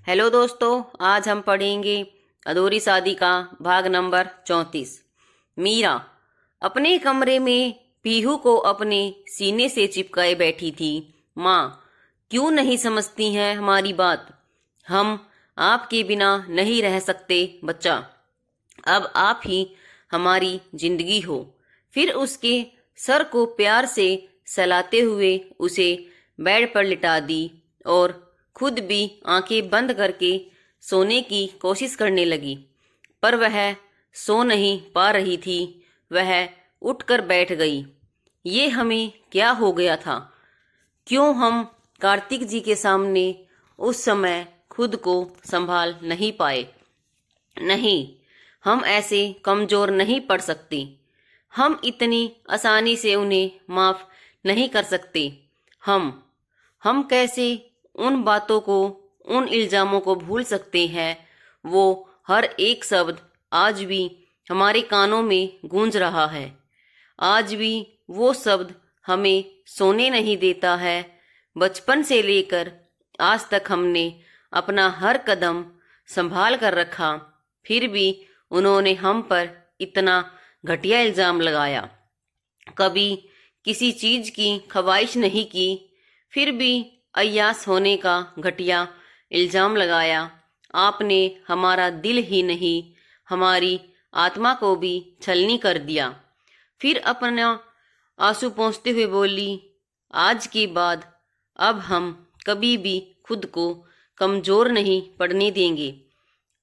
Hello दोस्तों, आज हम पढ़ेंगे अधूरी शादी का भाग नंबर 34। मीरा अपने कमरे में पीहू को अपने सीने से चिपकाए बैठी थी। माँ, क्यों नहीं समझती हैं हमारी बात? हम आपके बिना नहीं रह सकते बच्चा। अब आप ही हमारी जिंदगी हो। फिर उसके सर को प्यार से सहलाते हुए उसे बेड पर लिटा दी और खुद भी आंखें बंद करके सोने की कोशिश करने लगी। पर वह सो नहीं पा रही थी। वह उठकर बैठ गई। ये हमें क्या हो गया था? क्यों हम कार्तिक जी के सामने उस समय खुद को संभाल नहीं पाए? नहीं, हम ऐसे कमजोर नहीं पड़ सकते। हम इतनी आसानी से उन्हें माफ नहीं कर सकते। हम कैसे उन बातों को, उन इल्जामों को भूल सकते हैं? वो हर एक शब्द आज भी हमारे कानों में गूंज रहा है। आज भी वो शब्द हमें सोने नहीं देता है। बचपन से लेकर आज तक हमने अपना हर कदम संभाल कर रखा, फिर भी उन्होंने हम पर इतना घटिया इल्जाम लगाया। कभी किसी चीज की ख्वाहिश नहीं की, फिर भी अय्यास होने का घटिया इल्जाम लगाया। आपने हमारा दिल ही नहीं, हमारी आत्मा को भी छलनी कर दिया। फिर अपना आंसू पोंछते हुए बोली, आज के बाद अब हम कभी भी खुद को कमजोर नहीं पड़ने देंगे।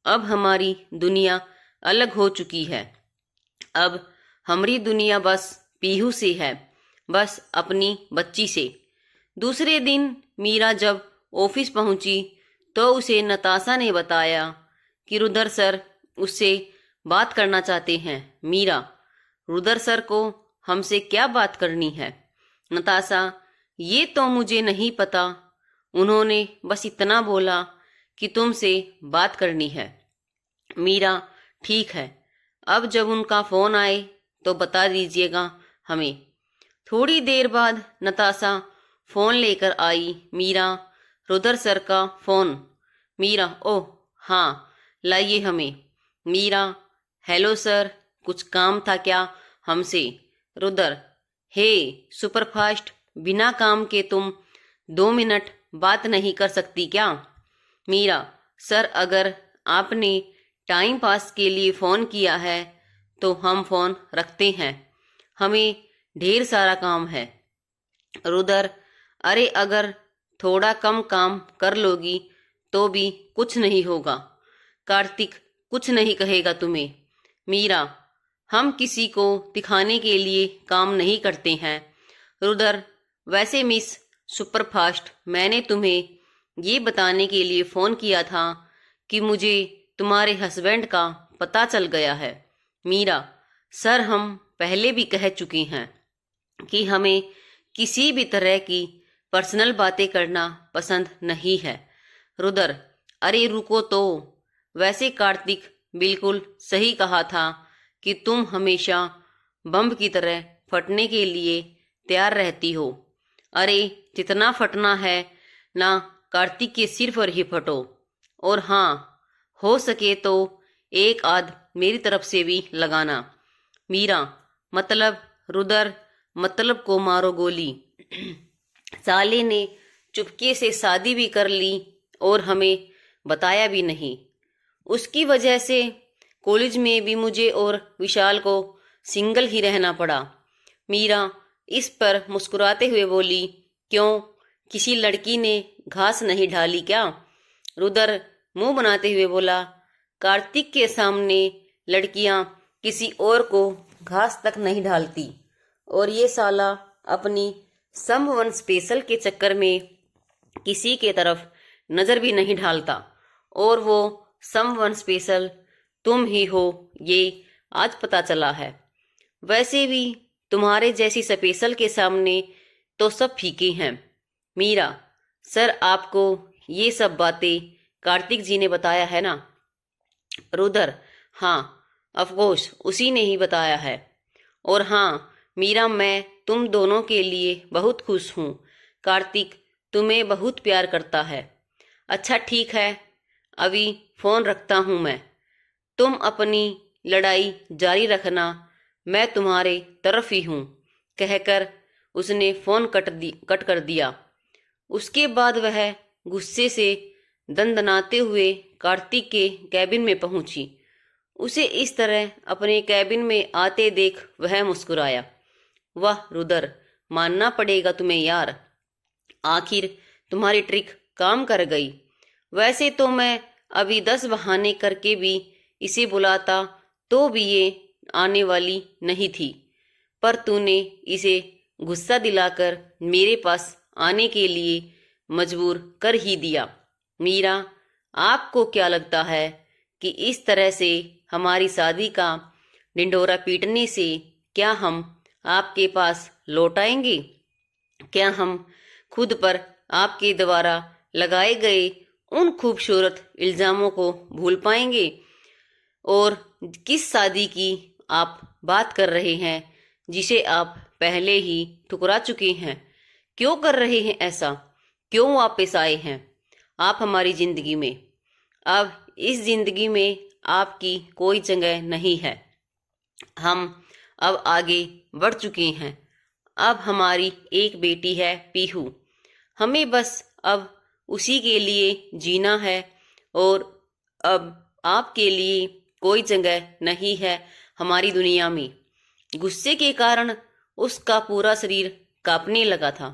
अब हमारी दुनिया अलग हो चुकी है। अब हमारी दुनिया बस पीहू से है, बस अपनी बच्ची से। दूसरे दिन मीरा जब ऑफिस पहुंची तो उसे नताशा ने बताया कि रुदर सर उससे बात करना चाहते हैं। मीरा, रुदर सर को हमसे क्या बात करनी है? नताशा, ये तो मुझे नहीं पता। उन्होंने बस इतना बोला कि तुमसे बात करनी है। मीरा, ठीक है, अब जब उनका फोन आए तो बता दीजिएगा हमें। थोड़ी देर बाद नताशा फोन लेकर आई। मीरा, रुदर सर का फोन। मीरा, ओह हाँ, लाइए हमें। मीरा, हेलो सर, कुछ काम था क्या हमसे? रुदर, हे सुपरफास्ट, बिना काम के तुम 2 मिनट बात नहीं कर सकती क्या? मीरा, सर अगर आपने टाइम पास के लिए फ़ोन किया है तो हम फ़ोन रखते हैं, हमें ढेर सारा काम है। रुदर, अरे अगर थोड़ा कम काम कर लोगी तो भी कुछ नहीं होगा। कार्तिक कुछ नहीं कहेगा तुम्हें। मीरा, हम किसी को दिखाने के लिए काम नहीं करते हैं। रुदर, वैसे मिस सुपरफास्ट, मैंने तुम्हें ये बताने के लिए फ़ोन किया था कि मुझे तुम्हारे हस्बैंड का पता चल गया है। मीरा, सर हम पहले भी कह चुके हैं कि हमें किसी भी तरह की पर्सनल बातें करना पसंद नहीं है। रुदर, अरे रुको तो, वैसे कार्तिक बिल्कुल सही कहा था कि तुम हमेशा बम की तरह फटने के लिए तैयार रहती हो। अरे जितना फटना है ना, कार्तिक के सिर पर ही फटो। और हाँ, हो सके तो एक आध मेरी तरफ से भी लगाना। मीरा, मतलब रुदर, मतलब को मारो गोली। साले ने चुपके से शादी भी कर ली और हमें बताया भी नहीं। उसकी वजह से कॉलेज में भी मुझे और विशाल को सिंगल ही रहना पड़ा। मीरा इस पर मुस्कुराते हुए बोली, क्यों, किसी लड़की ने घास नहीं ढाली क्या? रुदर मुंह बनाते हुए बोला, कार्तिक के सामने लड़कियां किसी और को घास तक नहीं ढालती, और ये साला अपनी समवन स्पेशल के चक्कर में किसी के तरफ नजर भी नहीं ढालता। और वो समवन स्पेशल तुम ही हो, ये आज पता चला है। वैसे भी तुम्हारे जैसी स्पेशल के सामने तो सब फीके हैं। मीरा, सर आपको ये सब बातें कार्तिक जी ने बताया है ना? रुदर, हाँ अफकोर्स उसी ने ही बताया है। और हाँ मीरा, मैं तुम दोनों के लिए बहुत खुश हूँ। कार्तिक तुम्हें बहुत प्यार करता है। अच्छा ठीक है, अभी फोन रखता हूँ मैं। तुम अपनी लड़ाई जारी रखना, मैं तुम्हारे तरफ ही हूँ, कहकर उसने फोन कट कर दिया। उसके बाद वह गुस्से से दंदनाते हुए कार्तिक के कैबिन में पहुंची। उसे इस तरह अपने कैबिन में आते देख वह मुस्कुराया। वाह रुदर, मानना पड़ेगा तुम्हें यार, आखिर तुम्हारी ट्रिक काम कर गई। वैसे तो मैं अभी 10 बहाने करके भी इसे बुलाता तो भी ये आने वाली नहीं थी, पर तूने इसे गुस्सा दिलाकर मेरे पास आने के लिए मजबूर कर ही दिया। मीरा, आपको क्या लगता है कि इस तरह से हमारी शादी का ढिंढोरा पीटने से क्या हम आपके पास लौट आएंगे? क्या हम खुद पर आपके द्वारा लगाए गए उन खूबसूरत इल्जामों को भूल पाएंगे? और किस शादी की आप बात कर रहे हैं जिसे आप पहले ही ठुकरा चुके हैं? क्यों कर रहे हैं ऐसा? क्यों वापस आए हैं आप हमारी जिंदगी में? अब इस जिंदगी में आपकी कोई जगह नहीं है। हम अब आगे बढ़ चुके हैं। अब हमारी एक बेटी है पीहू। हमें बस अब उसी के लिए जीना है और अब आपके लिए कोई जगह नहीं है हमारी दुनिया में। गुस्से के कारण उसका पूरा शरीर कांपने लगा था।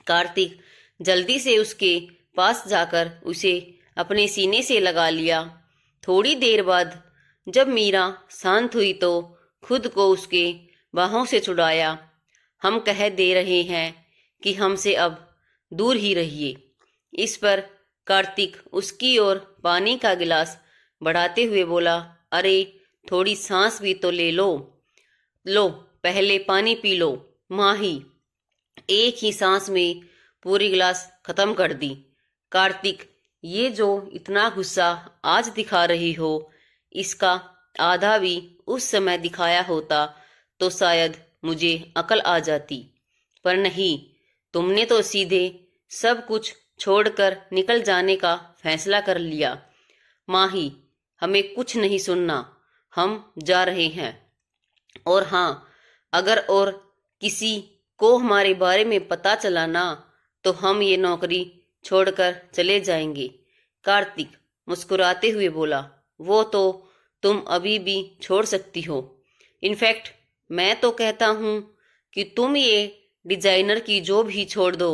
कार्तिक जल्दी से उसके पास जाकर उसे अपने सीने से लगा लिया। थोड़ी देर बाद जब मीरा शांत हुई तो खुद को उसके बाहों से छुड़ाया। हम कह दे रहे हैं कि हमसे अब दूर ही रहिए। इस पर कार्तिक उसकी ओर पानी का गिलास बढ़ाते हुए बोला, अरे थोड़ी सांस भी तो ले लो। लो पहले पानी पी लो। माही एक ही सांस में पूरी गिलास खत्म कर दी। कार्तिक, ये जो इतना गुस्सा आज दिखा रही हो, इसका आधा भी उस समय दिखाया होता तो शायद मुझे अकल आ जाती, पर नहीं, तुमने तो सीधे सब कुछ छोड़कर निकल जाने का फैसला कर लिया। माही, हमें कुछ नहीं सुनना, हम जा रहे हैं। और हाँ, अगर और किसी को हमारे बारे में पता चला ना, तो हम ये नौकरी छोड़कर चले जाएंगे। कार्तिक मुस्कुराते हुए बोला, वो तो तुम अभी भी छोड़ सकती हो। इनफैक्ट मैं तो कहता हूँ कि तुम ये डिजाइनर की जॉब ही छोड़ दो।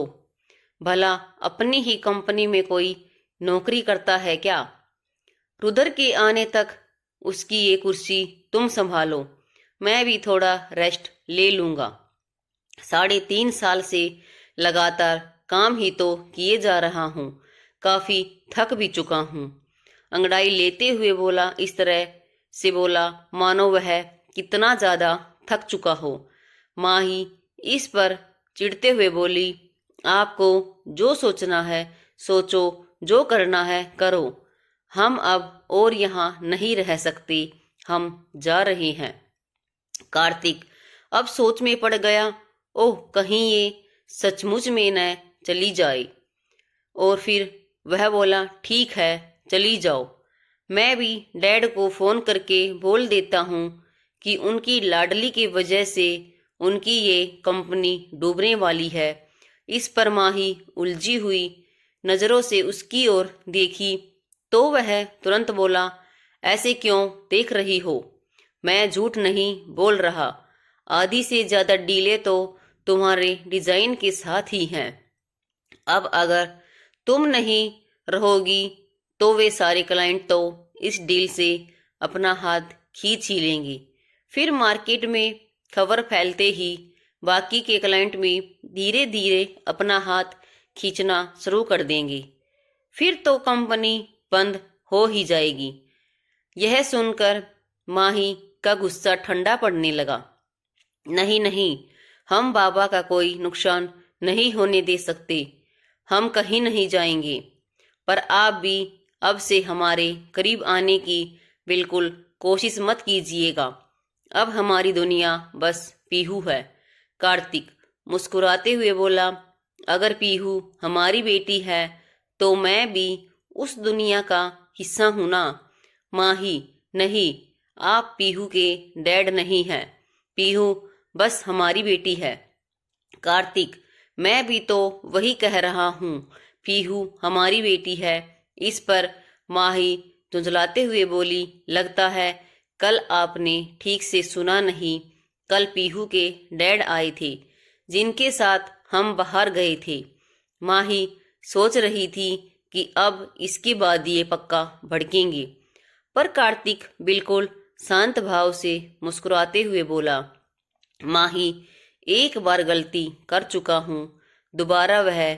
भला अपनी ही कंपनी में कोई नौकरी करता है क्या? रुदर के आने तक उसकी ये कुर्सी तुम संभालो, मैं भी थोड़ा रेस्ट ले लूंगा। 3.5 साल से लगातार काम ही तो किए जा रहा हूँ, काफी थक भी चुका हूँ। अंगड़ाई लेते हुए बोला, इस तरह से बोला मानो वह कितना ज्यादा थक चुका हो। माही इस पर चिढ़ते हुए बोली, आपको जो सोचना है सोचो, जो करना है करो, हम अब और यहाँ नहीं रह सकते, हम जा रहे हैं। कार्तिक अब सोच में पड़ गया, ओह कहीं ये सचमुच में न चली जाए। और फिर वह बोला, ठीक है चली जाओ, मैं भी डैड को फोन करके बोल देता हूँ कि उनकी लाडली की वजह से उनकी ये कंपनी डूबने वाली है। इस पर माही उलझी हुई नजरों से उसकी ओर देखी तो वह तुरंत बोला, ऐसे क्यों देख रही हो? मैं झूठ नहीं बोल रहा, आधी से ज्यादा डीले तो तुम्हारे डिजाइन के साथ ही हैं। अब अगर तुम नहीं रहोगी तो वे सारे क्लाइंट तो इस डील से अपना हाथ खींच ही लेंगे। फिर मार्केट में खबर फैलते ही बाकी के क्लाइंट भी धीरे धीरे अपना हाथ खींचना शुरू कर देंगे। फिर तो कंपनी बंद हो ही जाएगी। यह सुनकर माही का गुस्सा ठंडा पड़ने लगा। नहीं नहीं, हम बाबा का कोई नुकसान नहीं होने दे सकते, हम कहीं नहीं जाएंगे। पर आप भी अब से हमारे करीब आने की बिल्कुल कोशिश मत कीजिएगा। अब हमारी दुनिया बस पीहू है। कार्तिक मुस्कुराते हुए बोला, अगर पीहू हमारी बेटी है तो मैं भी उस दुनिया का हिस्सा हूं ना। माही, नहीं, आप पीहू के डैड नहीं हैं। पीहू बस हमारी बेटी है। कार्तिक, मैं भी तो वही कह रहा हूँ, पीहू हमारी बेटी है। इस पर माही झुंझलाते हुए बोली, लगता है कल आपने ठीक से सुना नहीं। कल पीहू के डैड आए थे, जिनके साथ हम बाहर गए थे। माही सोच रही थी कि अब इसके बाद ये पक्का भड़केंगे, पर कार्तिक बिल्कुल शांत भाव से मुस्कुराते हुए बोला, माही, एक बार गलती कर चुका हूँ, दोबारा वह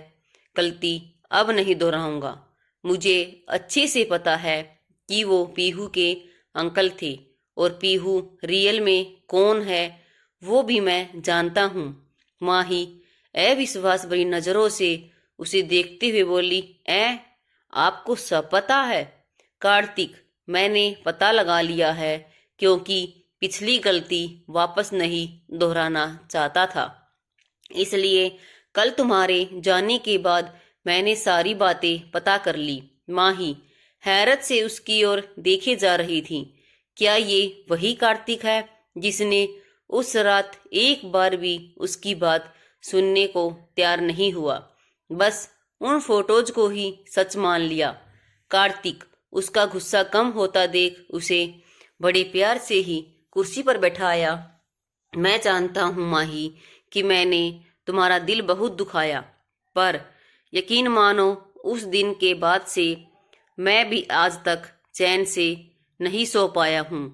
गलती अब नहीं दोहराऊंगा। मुझे अच्छे से पता है कि वो पीहू के अंकल थे, और पीहू रियल में कौन है वो भी मैं जानता हूँ। माही अविश्वास भरी नजरों से उसे देखते हुए बोली, आपको सब पता है? कार्तिक, मैंने पता लगा लिया है, क्योंकि पिछली गलती वापस नहीं दोहराना चाहता था। इसलिए कल तुम्हारे जाने के बाद मैंने सारी बातें पता कर ली। माही हैरत से उसकी ओर देखे जा रही थी। क्या ये वही कार्तिक है जिसने उस रात एक बार भी उसकी बात सुनने को तैयार नहीं हुआ, बस उन फोटोज को ही सच मान लिया? कार्तिक उसका गुस्सा कम होता देख उसे बड़े प्यार से ही कुर्सी पर बैठाया। मैं जानता हूँ माही कि मैंने तुम्हारा दिल बहुत दुखाया, पर यकीन मानो उस दिन के बाद से मैं भी आज तक चैन से नहीं सो पाया हूँ।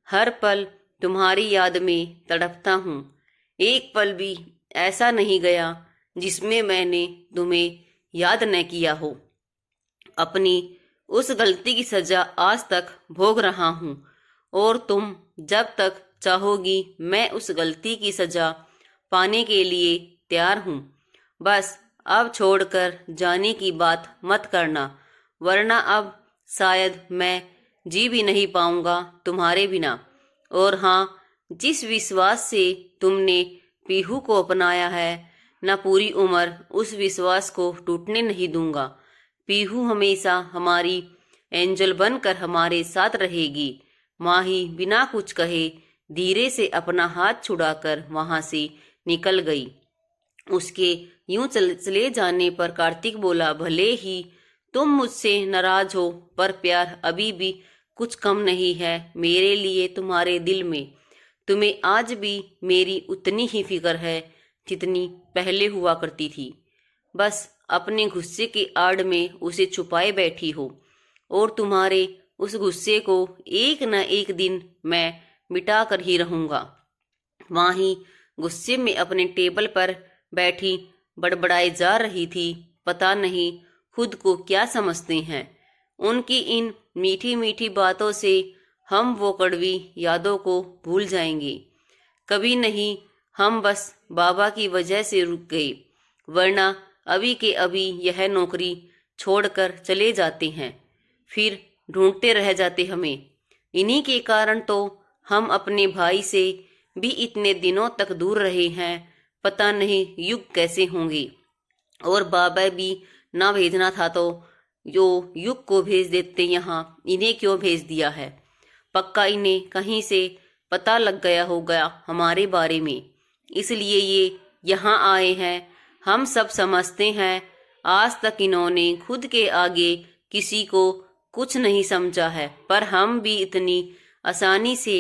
हर पल तुम्हारी याद में तड़पता हूँ। एक पल भी ऐसा नहीं गया जिसमें मैंने तुम्हें याद न किया हो। अपनी उस गलती की सजा आज तक भोग रहा हूँ, और तुम जब तक चाहोगी मैं उस गलती की सजा पाने के लिए तैयार हूँ। बस अब छोड़कर जाने की बात मत करना, वरना अब शायद मैं जी भी नहीं पाऊंगा तुम्हारे बिना। और हाँ, जिस विश्वास से तुमने पीहू को अपनाया है, न पूरी उम्र उस विश्वास को टूटने नहीं दूंगा। पीहू हमेशा हमारी एंजल बनकर हमारे साथ रहेगी। माही बिना कुछ कहे धीरे से अपना हाथ छुड़ाकर वहां से निकल गई। उसके यूं चले जाने पर कार्तिक बोला, भले ही तुम मुझसे नाराज हो, पर प्यार अभी भी कुछ कम नहीं है मेरे लिए तुम्हारे दिल में। तुम्हें आज भी मेरी उतनी ही फिक्र है जितनी पहले हुआ करती थी। बस अपने गुस्से की आड़ में उसे छुपाए बैठी हो, और तुम्हारे उस गुस्से को एक न एक दिन मैं मिटा कर ही रहूंगा। माही गुस्से में अपने टेबल पर बैठी बड़बड़ाए जा रही थी। पता नहीं खुद को क्या समझते हैं। उनकी इन मीठी मीठी बातों से हम वो कड़वी यादों को भूल जाएंगे। कभी नहीं, हम बस बाबा की वजह से रुक गए, वरना अभी के अभी यह नौकरी छोड़कर चले जाते हैं, फिर ढूंढते रह जाते हमें। इन्हीं के कारण तो हम अपने भाई से भी इतने दिनों तक दूर रहे हैं। पता नहीं युग कैसे होंगे। और बाबा भी ना भेजना था तो जो युग को भेज देते, यहाँ इन्हें क्यों भेज दिया है? पक्का इन्हें कहीं से पता लग गया होगा हमारे बारे में, इसलिए ये यहाँ आए हैं। हम सब समझते हैं आज तक इन्होंने खुद के आगे किसी को कुछ नहीं समझा है, पर हम भी इतनी आसानी से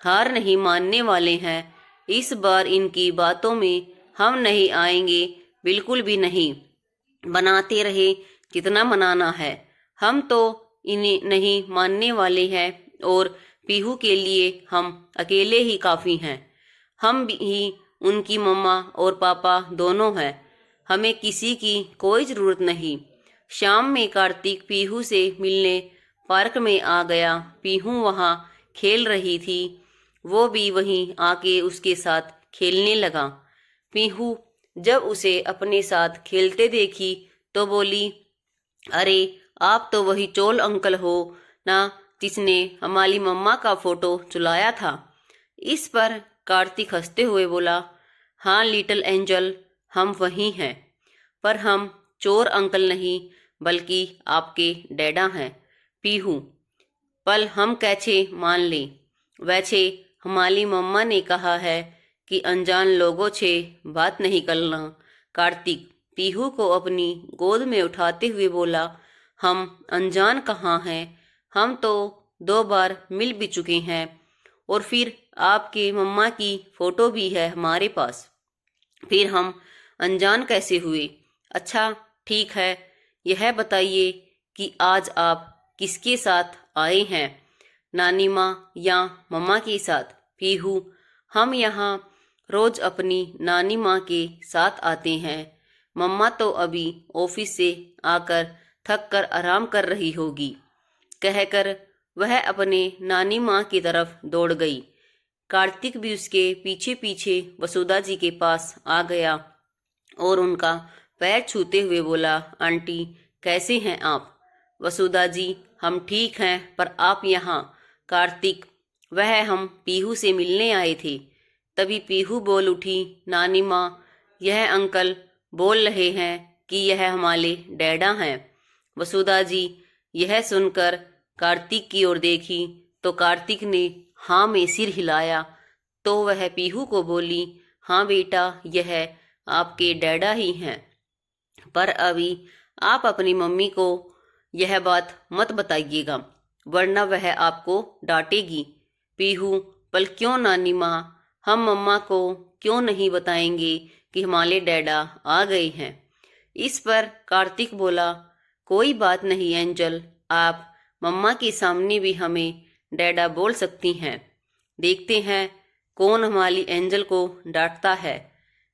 हार नहीं मानने वाले हैं। इस बार इनकी बातों में हम नहीं आएंगे, बिल्कुल भी नहीं। बनाते रहे जितना मनाना है, हम तो इन्हें नहीं मानने वाले हैं, और पीहू के लिए हम अकेले ही काफ़ी हैं। हम ही उनकी मम्मा और पापा दोनों हैं। हमें किसी की कोई ज़रूरत नहीं। शाम में कार्तिक पीहू से मिलने पार्क में आ गया। पीहू वहाँ खेल रही थी, वो भी वहीं आके उसके साथ खेलने लगा। पीहू जब उसे अपने साथ खेलते देखी तो बोली, अरे आप तो वही चोल अंकल हो ना जिसने हमारी मम्मा का फोटो चुराया था। इस पर कार्तिक हंसते हुए बोला, हाँ लिटिल एंजल, हम वही हैं, पर हम चोर अंकल नहीं बल्कि आपके डैडा हैं। पीहू, पल हम कैसे मान लें? वैसे हमारी मम्मा ने कहा है कि अनजान लोगों से बात नहीं करना। कार्तिक पीहू को अपनी गोद में उठाते हुए बोला, हम अनजान कहाँ हैं, हम तो 2 बार मिल भी चुके हैं, और फिर आपके मम्मा की फोटो भी है हमारे पास, फिर हम अनजान कैसे हुए? अच्छा ठीक है, यह बताइए कि आज आप किसके साथ आए हैं, नानी माँ या मम्मा के साथ? पीहू, हम यहाँ रोज अपनी नानी माँ के साथ आते हैं। मम्मा तो अभी ऑफिस से आकर थक कर आराम कर रही होगी। कहकर वह अपने नानी माँ की तरफ दौड़ गई। कार्तिक भी उसके पीछे पीछे वसुधा जी के पास आ गया और उनका पैर छूते हुए बोला, आंटी कैसे हैं आप? वसुधा जी, हम ठीक हैं, पर आप यहाँ? कार्तिक, वह हम पीहू से मिलने आए थे। तभी पीहू बोल उठी, नानी माँ, यह अंकल बोल रहे हैं कि यह हमारे डैडा हैं। वसुधा जी यह सुनकर कार्तिक की ओर देखी तो कार्तिक ने हाँ में सिर हिलाया। तो वह पीहू को बोली, हाँ बेटा, यह आपके डैडा ही हैं, पर अभी आप अपनी मम्मी को यह बात मत बताइएगा, वरना वह आपको डांटेगी। पीहू, पर क्यों नानी माँ, हम मम्मा को क्यों नहीं बताएंगे कि हमारे डैडा आ गए हैं? इस पर कार्तिक बोला, कोई बात नहीं एंजल, आप मम्मा के सामने भी हमें डैडा बोल सकती हैं। देखते हैं कौन हमारी एंजल को डांटता है।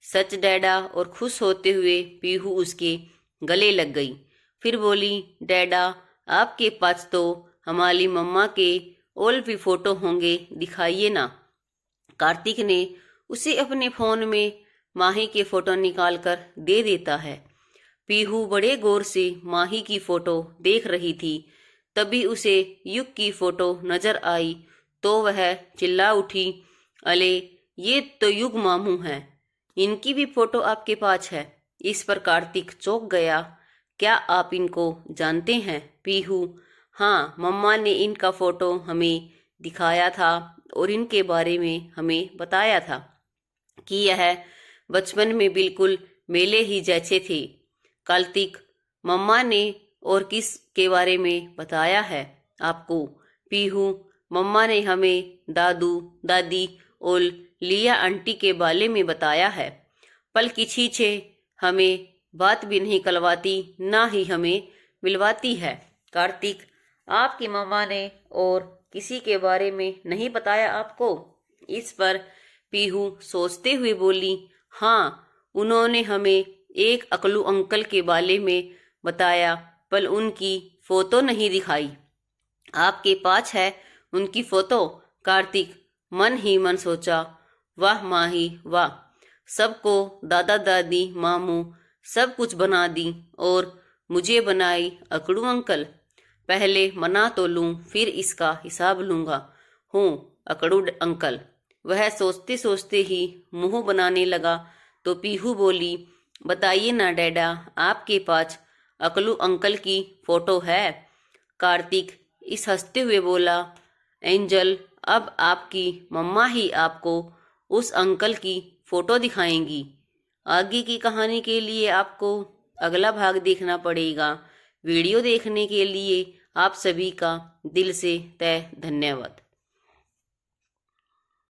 सच डैडा, और खुश होते हुए पीहू उसके गले लग गई। फिर बोली, डैडा आपके पास तो हमारी मम्मा के और भी फोटो होंगे, दिखाइए ना। कार्तिक ने उसे अपने फोन में माही के फोटो निकालकर दे देता है। पीहू बड़े गौर से माही की फोटो देख रही थी। तभी उसे युग की फोटो नजर आई तो वह चिल्ला उठी, अले ये तो युग मामू हैं, इनकी भी फोटो आपके पास है? इस पर कार्तिक चौंक गया। क्या आप इनको जानते हैं? पीहू, हाँ, मम्मा ने इनका फोटो हमें दिखाया था और इनके बारे में हमें बताया था कि यह बचपन में बिल्कुल मेले ही जैसे थे। कार्तिक, मम्मा ने और किस के बारे में बताया है आपको? पीहू, मम्मा ने हमें दादू दादी और लिया आंटी के बारे में बताया है। पल किसी से हमें बात भी नहीं करवाती, ना ही हमें मिलवाती है। कार्तिक, आपकी मम्मा ने और किसी के बारे में नहीं बताया आपको? इस पर पीहू सोचते हुए बोली, हाँ, उन्होंने हमें एक अकलू अंकल के बारे में बताया, पर उनकी फोटो नहीं दिखाई। आपके पास है उनकी फोटो? कार्तिक मन ही मन सोचा, वाह माही वाह, सबको दादा दादी मामू सब कुछ बना दी और मुझे बनाई अकड़ू अंकल। पहले मना तो लूं, फिर इसका हिसाब लूंगा। हूँ अकड़ू अंकल। वह सोचते सोचते ही मुंह बनाने लगा तो पीहू बोली, बताइए ना डैडा, आपके पास अकलू अंकल की फोटो है? कार्तिक इस हंसते हुए बोला, एंजल, अब आपकी मम्मा ही आपको उस अंकल की फोटो दिखाएंगी। आगे की कहानी के लिए आपको अगला भाग देखना पड़ेगा। वीडियो देखने के लिए आप सभी का दिल से तहे धन्यवाद।